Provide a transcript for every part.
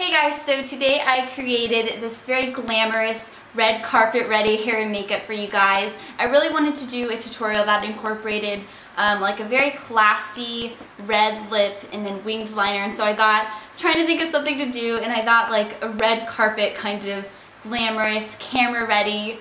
Hey guys, so today I created this very glamorous red carpet ready hair and makeup for you guys. I really wanted to do a tutorial that incorporated like a very classy red lip and then winged liner, and so I was trying to think of something to do, and I thought like a red carpet kind of glamorous camera ready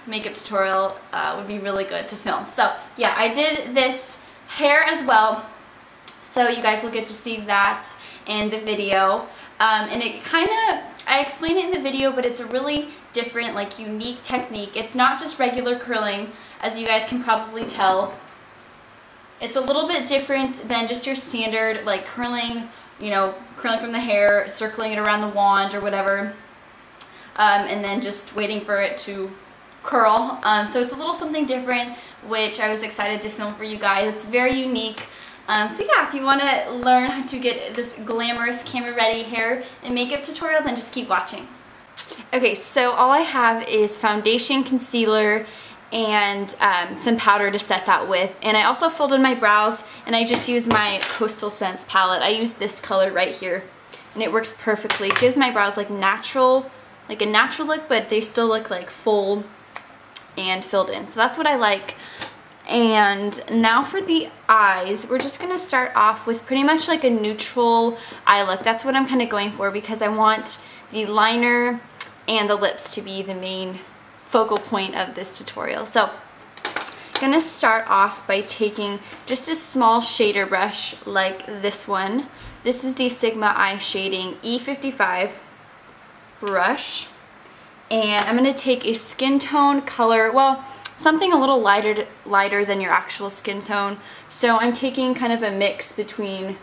makeup tutorial would be really good to film. So yeah, I did this hair as well, so you guys will get to see that in the video. And it kind of, I explain it in the video, but it's a really different, like, unique technique. It's not just regular curling, as you guys can probably tell. It's a little bit different than just your standard, like, curling, you know, curling from the hair, circling it around the wand or whatever, and then just waiting for it to curl. So it's a little something different, which I was excited to film for you guys. It's very unique. So yeah, if you want to learn how to get this glamorous camera ready hair and makeup tutorial, then just keep watching. Okay, so all I have is foundation, concealer, and some powder to set that with. And I also filled in my brows, and I just used my Coastal Scents palette. I used this color right here, and it works perfectly. It gives my brows like a natural look, but they still look like full and filled in. So that's what I like. And now for the eyes, we're just going to start off with pretty much like a neutral eye look. That's what I'm kind of going for, because I want the liner and the lips to be the main focal point of this tutorial. So I'm going to start off by taking just a small shader brush like this one. This is the Sigma Eye Shading E55 brush. And I'm going to take a skin tone color, well, something a little lighter than your actual skin tone. So I'm taking kind of a mix between a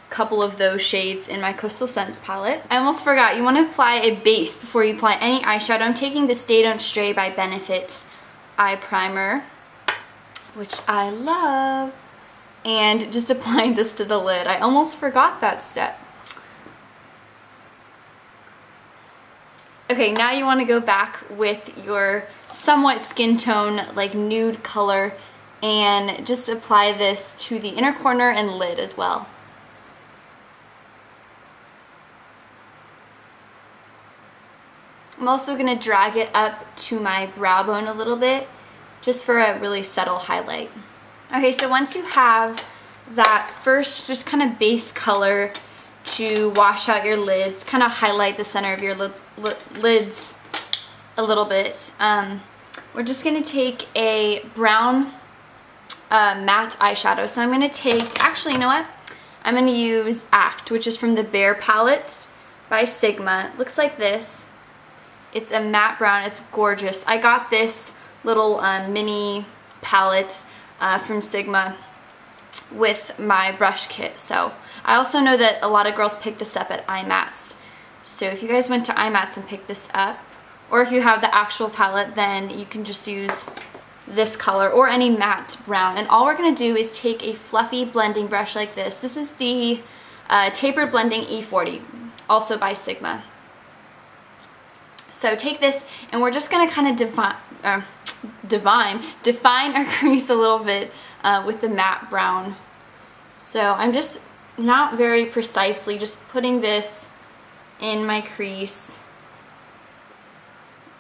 couple of those shades in my Coastal Scents palette. I almost forgot, you want to apply a base before you apply any eyeshadow. I'm taking this Stay Don't Stray by Benefit eye primer, which I love, and just applying this to the lid. I almost forgot that step. Okay, now you want to go back with your somewhat skin tone, like nude color, and just apply this to the inner corner and lid as well. I'm also going to drag it up to my brow bone a little bit, just for a really subtle highlight. Okay, so once you have that first just kind of base color to wash out your lids, kind of highlight the center of your lids a little bit, we're just going to take a brown matte eyeshadow. So I'm going to take, actually, you know what? I'm going to use Act, which is from the Bare palette by Sigma. It looks like this. It's a matte brown. It's gorgeous. I got this little mini palette from Sigma with my brush kit. So I also know that a lot of girls pick this up at iMats. So if you guys went to iMats and picked this up, or if you have the actual palette, then you can just use this color or any matte brown. And all we're going to do is take a fluffy blending brush like this. This is the Tapered Blending E40, also by Sigma. So take this, and we're just going to kind of define our crease a little bit with the matte brown. So I'm just not very precisely just putting this in my crease.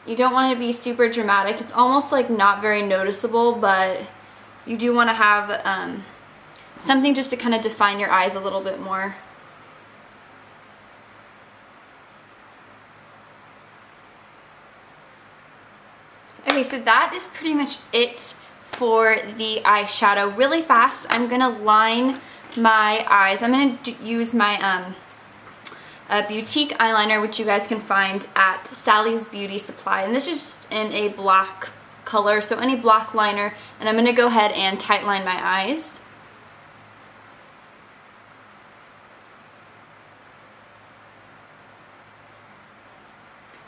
You don't want to be super dramatic. It's almost like not very noticeable, but you do want to have something just to kind of define your eyes a little bit more. Okay, so that is pretty much it for the eyeshadow. Really fast, I'm going to line my eyes. I'm going to use my Beautique eyeliner, which you guys can find at Sally's Beauty Supply. And this is just in a black color, so any black liner. And I'm going to go ahead and tight line my eyes.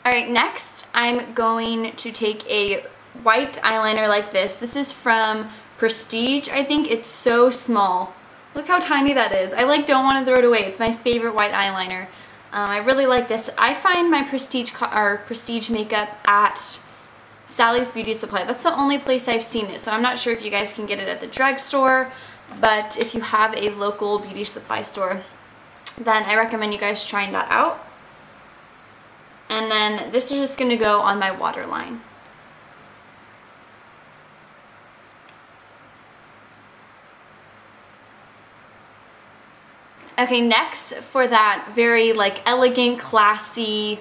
Alright, next I'm going to take a white eyeliner like this. This is from Prestige, I think. It's so small. Look how tiny that is. I don't want to throw it away. It's my favorite white eyeliner. I really like this. I find my prestige makeup at Sally's Beauty Supply. That's the only place I've seen it, so I'm not sure if you guys can get it at the drugstore, but if you have a local beauty supply store, then I recommend you guys trying that out. And then this is just going to go on my waterline. Okay, next for that very like elegant, classy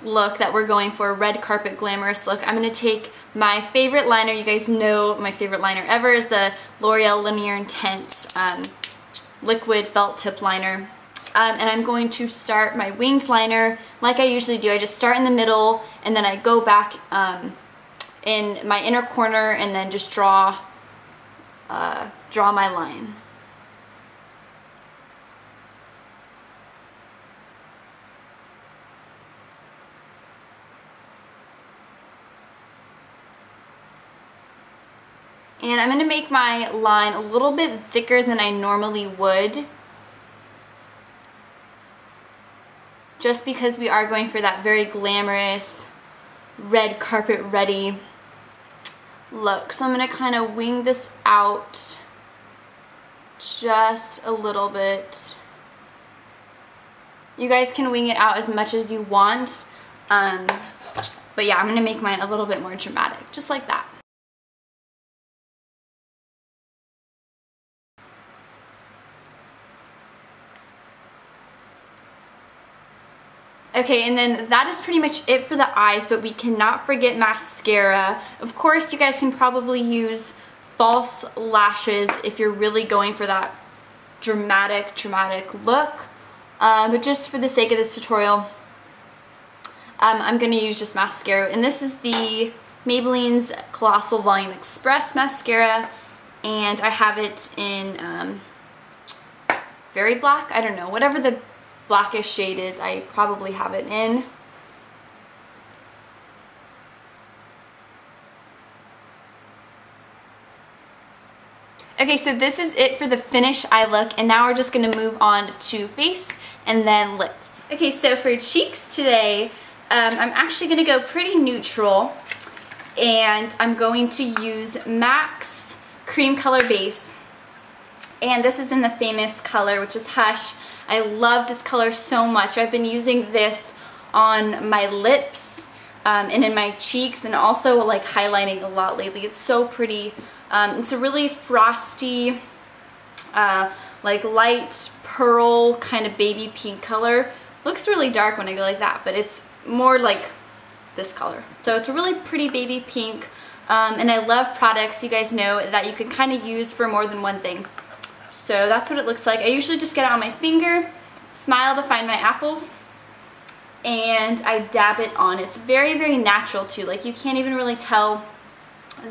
look that we're going for, red carpet glamorous look, I'm going to take my favorite liner. You guys know my favorite liner ever is the L'Oreal Lumiere Intense liquid felt tip liner. And I'm going to start my winged liner like I usually do. I just start in the middle and then I go back in my inner corner and then just draw my line. And I'm going to make my line a little bit thicker than I normally would, just because we are going for that very glamorous, red carpet ready look. So I'm going to kind of wing this out just a little bit. You guys can wing it out as much as you want, but yeah, I'm going to make mine a little bit more dramatic, just like that. Okay, and then that is pretty much it for the eyes, but we cannot forget mascara. Of course, you guys can probably use false lashes if you're really going for that dramatic look. But just for the sake of this tutorial, I'm going to use just mascara. And this is the Maybelline's Colossal Volume Express mascara. And I have it in very black, I don't know, whatever the blackish shade is, I probably have it in. Okay, so this is it for the finished eye look, and now we're just going to move on to face and then lips. Okay, so for cheeks today, I'm actually going to go pretty neutral, and I'm going to use MAC's Cream Color Base, and this is in the famous color, which is Hush. I love this color so much. I've been using this on my lips and in my cheeks, and also like highlighting a lot lately. It's so pretty. It's a really frosty, like light pearl kind of baby pink color. Looks really dark when I go like that, but it's more like this color. So it's a really pretty baby pink, and I love products, you guys know, that you can kind of use for more than one thing. So that's what it looks like. I usually just get it on my finger, smile to find my apples, and I dab it on. It's very natural too. Like, you can't even really tell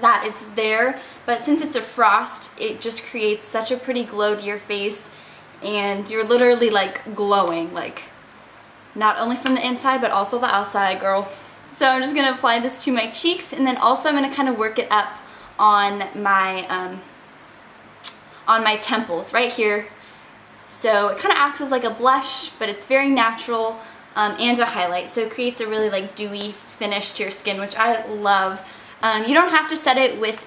that it's there, but since it's a frost, it just creates such a pretty glow to your face, and you're literally like glowing, like not only from the inside but also the outside, girl. So I'm just gonna apply this to my cheeks, and then also I'm gonna kind of work it up on my temples right here. So it kind of acts as like a blush, but it's very natural, and a highlight. So it creates a really like dewy finish to your skin, which I love. You don't have to set it with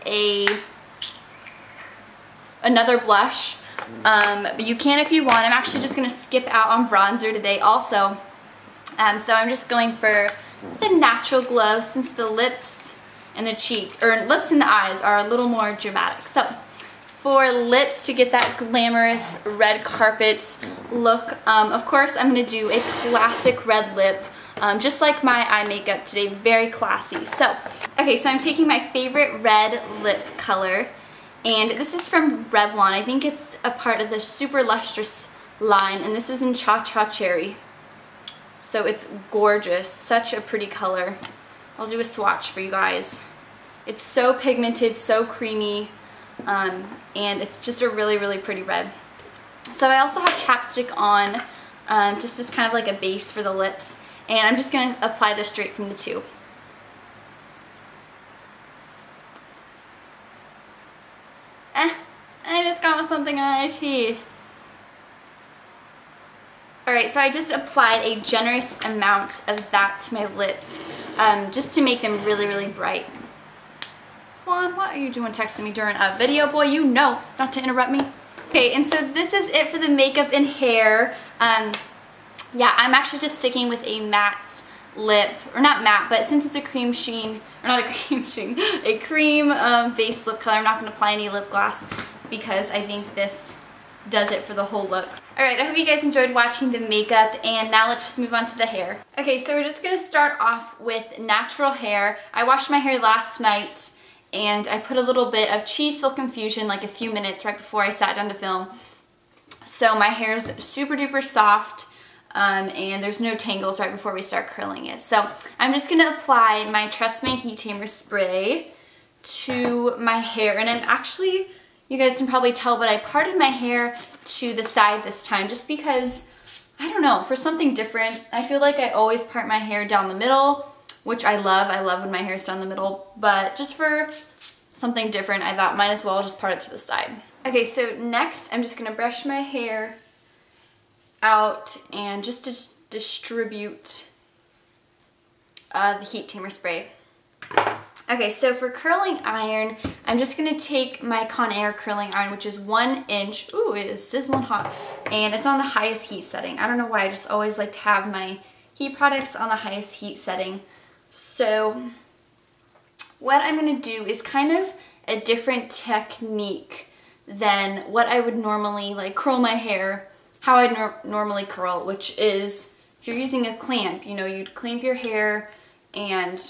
another blush, but you can if you want. I'm actually just going to skip out on bronzer today also. So I'm just going for the natural glow, since the lips and the lips and the eyes are a little more dramatic. So for lips, to get that glamorous red carpet look, of course I'm going to do a classic red lip, just like my eye makeup today, very classy. So, okay, so I'm taking my favorite red lip color, and this is from Revlon. I think it's a part of the Super Lustrous line, and this is in Cha Cha Cherry. So it's gorgeous, such a pretty color. I'll do a swatch for you guys. It's so pigmented, so creamy, and it's just a really pretty red. So I also have chapstick on, just as kind of like a base for the lips, and I'm just going to apply this straight from the tube. I just got something on my teeth. Alright, so I just applied a generous amount of that to my lips, just to make them really bright. Juan, what are you doing texting me during a video, boy? You know not to interrupt me. Okay, and so this is it for the makeup and hair. Yeah, I'm actually just sticking with a matte lip, or not matte, but since it's a cream sheen, or not a cream sheen, a cream base lip color, I'm not going to apply any lip gloss because I think this does it for the whole look. Alright, I hope you guys enjoyed watching the makeup, and now let's just move on to the hair. Okay, so we're just going to start off with natural hair. I washed my hair last night, and I put a little bit of Cheese Silk Infusion like a few minutes right before I sat down to film. So my hair's super duper soft. And there's no tangles right before we start curling it. So I'm just going to apply my Trust My Heat Tamer spray to my hair. And I'm actually, you guys can probably tell, but I parted my hair to the side this time just because, I don't know, for something different. I feel like I always part my hair down the middle, which I love. I love when my hair's down the middle. But just for something different, I thought might as well just part it to the side. Okay, so next I'm just going to brush my hair out and just to distribute the Heat Tamer spray. Okay, so for curling iron, I'm just going to take my Conair curling iron, which is 1 inch. Ooh, it is sizzling hot. And it's on the highest heat setting. I don't know why, I just always like to have my heat products on the highest heat setting. So what I'm going to do is kind of a different technique than what I would normally like curl my hair, how I normally curl, which is if you're using a clamp, you know, you'd clamp your hair and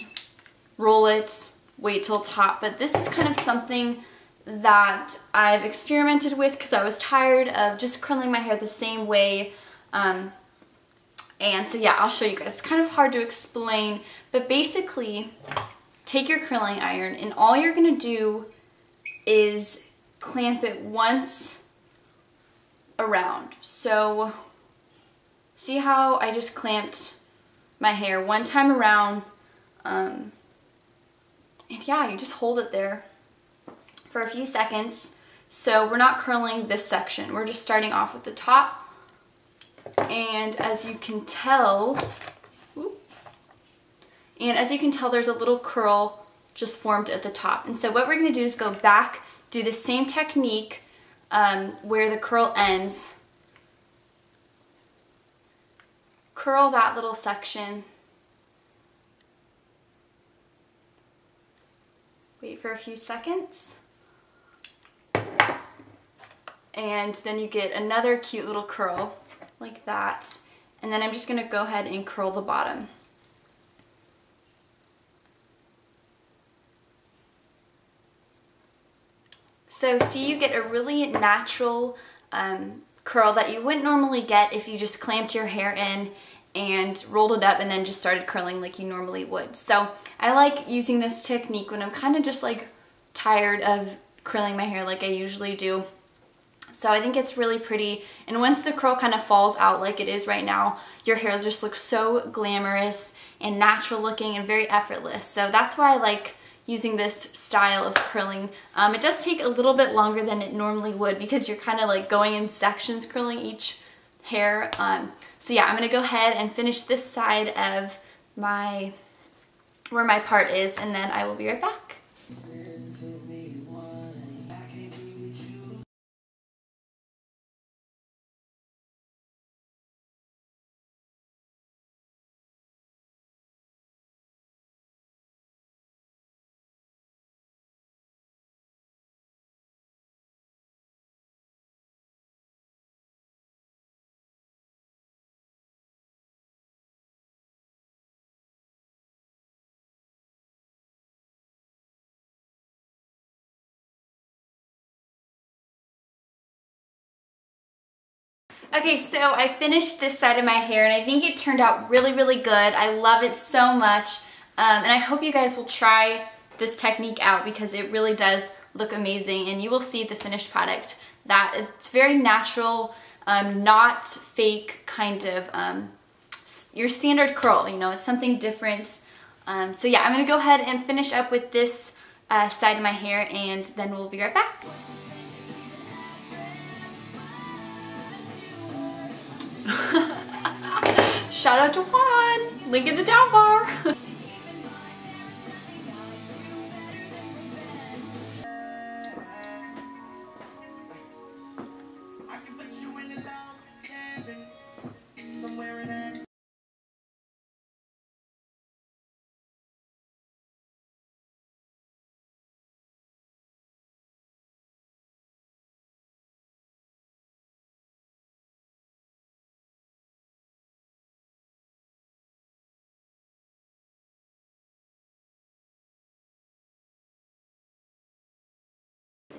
roll it, wait till it's hot. But this is kind of something that I've experimented with because I was tired of just curling my hair the same way. And so yeah, I'll show you guys. It's kind of hard to explain, but basically take your curling iron and all you're gonna do is clamp it once around. So see how I just clamped my hair one time around, and yeah, you just hold it there for a few seconds. So we're not curling this section, we're just starting off with the top, and as you can tell, there's a little curl just formed at the top. And so what we're going to do is go back, do the same technique where the curl ends, curl that little section, wait for a few seconds, and then you get another cute little curl like that. And then I'm just going to go ahead and curl the bottom. So see, you get a really natural curl that you wouldn't normally get if you just clamped your hair in and rolled it up and then just started curling like you normally would. So I like using this technique when I'm kind of just like tired of curling my hair like I usually do. So I think it's really pretty, and once the curl kind of falls out like it is right now, your hair just looks so glamorous and natural looking and very effortless. So that's why I like using this style of curling. It does take a little bit longer than it normally would because you're kind of like going in sections curling each hair. So yeah, I'm going to go ahead and finish this side of where my part is, and then I will be right back. Okay, so I finished this side of my hair and I think it turned out really, really good. I love it so much. And I hope you guys will try this technique out because it really does look amazing, and you will see the finished product that it's very natural, not fake kind of your standard curl, you know, it's something different. So yeah, I'm gonna go ahead and finish up with this side of my hair, and then we'll be right back. Shout out to Juan! Link in the down bar!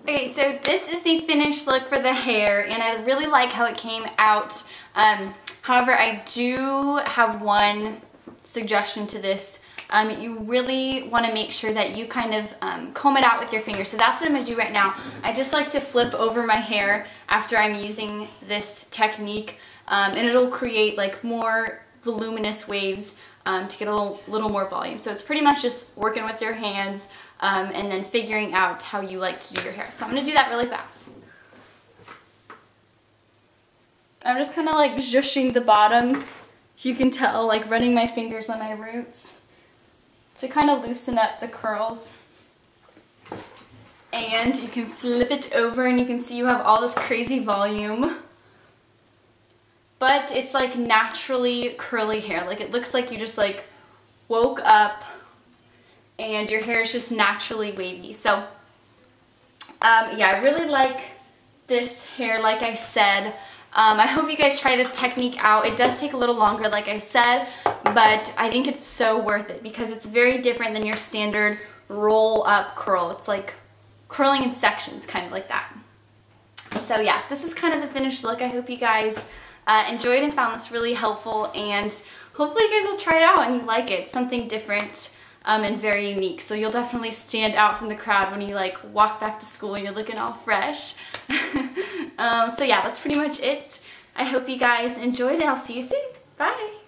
Okay, so this is the finished look for the hair, and I really like how it came out. However, I do have one suggestion to this. You really want to make sure that you kind of comb it out with your fingers. So that's what I'm going to do right now. I just like to flip over my hair after I'm using this technique, and it'll create like more voluminous waves to get a little more volume. So it's pretty much just working with your hands and then figuring out how you like to do your hair. So I'm going to do that really fast. I'm just kind of like zhushing the bottom. You can tell, like running my fingers on my roots to kind of loosen up the curls. And you can flip it over and you can see you have all this crazy volume. But it's like naturally curly hair. Like it looks like you just like woke up and your hair is just naturally wavy. So yeah, I really like this hair, like I said. I hope you guys try this technique out. It does take a little longer, like I said, but I think it's so worth it because it's very different than your standard roll up curl. It's like curling in sections, kind of like that. So yeah, this is kind of the finished look. I hope you guys enjoyed and found this really helpful, and hopefully you guys will try it out and you like it. It's something different and very unique. So you'll definitely stand out from the crowd when you like walk back to school and you're looking all fresh. So yeah, that's pretty much it. I hope you guys enjoyed it. I'll see you soon. Bye.